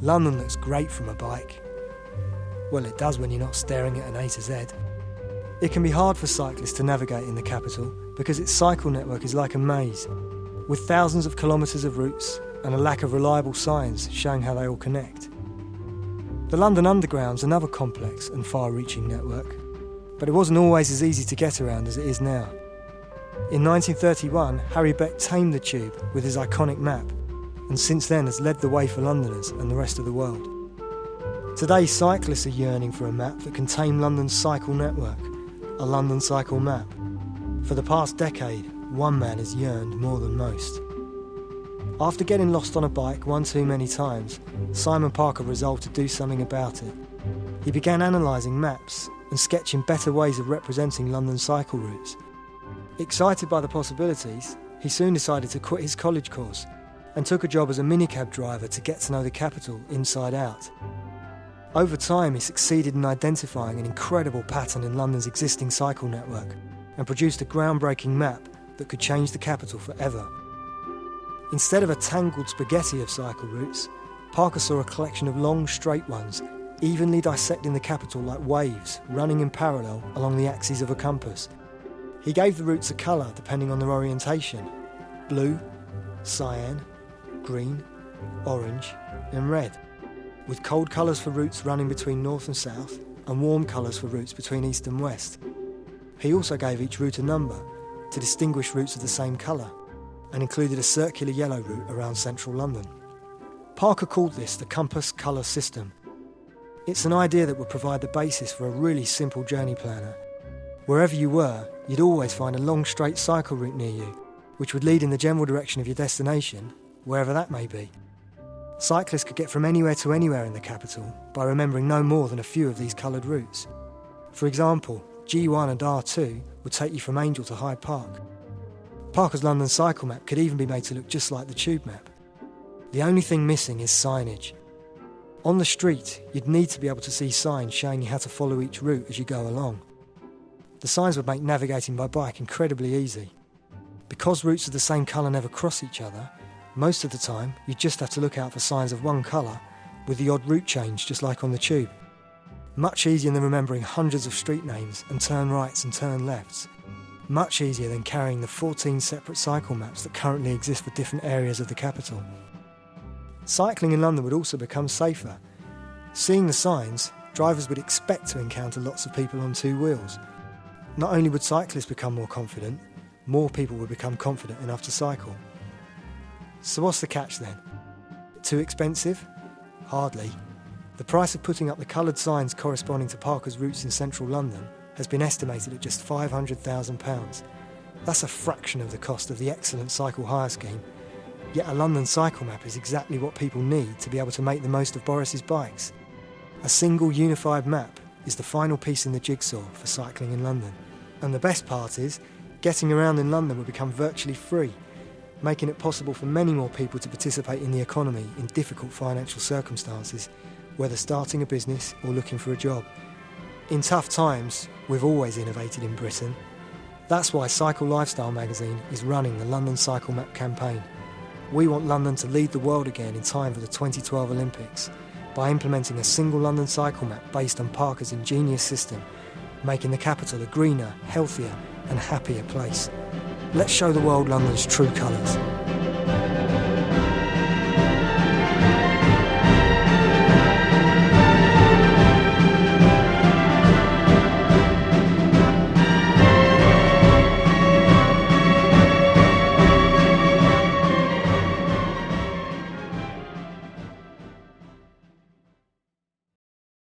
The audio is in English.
London looks great from a bike. Well, it does when you're not staring at an A to Z. It can be hard for cyclists to navigate in the capital because its cycle network is like a maze, with thousands of kilometres of routes and a lack of reliable signs showing how they all connect. The London Underground's another complex and far-reaching network, but it wasn't always as easy to get around as it is now. In 1931, Harry Beck tamed the tube with his iconic map, and since then has led the way for Londoners and the rest of the world. Today, cyclists are yearning for a map that can tame London's cycle network, a London Cycle Map. For the past decade, one man has yearned more than most. After getting lost on a bike one too many times, Simon Parker resolved to do something about it. He began analysing maps and sketching better ways of representing London's cycle routes. Excited by the possibilities, he soon decided to quit his college course and took a job as a minicab driver to get to know the capital inside out. Over time, he succeeded in identifying an incredible pattern in London's existing cycle network and produced a groundbreaking map that could change the capital forever. Instead of a tangled spaghetti of cycle routes, Parker saw a collection of long, straight ones, evenly dissecting the capital like waves running in parallel along the axes of a compass. He gave the routes a colour depending on their orientation: blue, cyan, green, orange and red, with cold colours for routes running between north and south and warm colours for routes between east and west. He also gave each route a number to distinguish routes of the same colour and included a circular yellow route around central London. Parker called this the Compass Colour System. It's an idea that would provide the basis for a really simple journey planner. Wherever you were, you'd always find a long straight cycle route near you, which would lead in the general direction of your destination, wherever that may be. Cyclists could get from anywhere to anywhere in the capital by remembering no more than a few of these coloured routes. For example, G1 and R2 would take you from Angel to Hyde Park. Parker's London cycle map could even be made to look just like the tube map. The only thing missing is signage. On the street, you'd need to be able to see signs showing you how to follow each route as you go along. The signs would make navigating by bike incredibly easy. Because routes of the same colour never cross each other, most of the time you just have to look out for signs of one colour with the odd route change just like on the tube. Much easier than remembering hundreds of street names and turn rights and turn lefts. Much easier than carrying the 14 separate cycle maps that currently exist for different areas of the capital. Cycling in London would also become safer. Seeing the signs, drivers would expect to encounter lots of people on two wheels. Not only would cyclists become more confident, more people would become confident enough to cycle. So what's the catch then? Too expensive? Hardly. The price of putting up the coloured signs corresponding to Parker's routes in central London has been estimated at just £500,000. That's a fraction of the cost of the excellent cycle hire scheme. Yet a London cycle map is exactly what people need to be able to make the most of Boris's bikes. A single unified map is the final piece in the jigsaw for cycling in London. And the best part is, getting around in London will become virtually free, making it possible for many more people to participate in the economy in difficult financial circumstances, whether starting a business or looking for a job. In tough times, we've always innovated in Britain. That's why Cycle Lifestyle magazine is running the London Cycle Map campaign. We want London to lead the world again in time for the 2012 Olympics by implementing a single London cycle map based on Parker's ingenious system, making the capital a greener, healthier and happier place. Let's show the world London's true colours.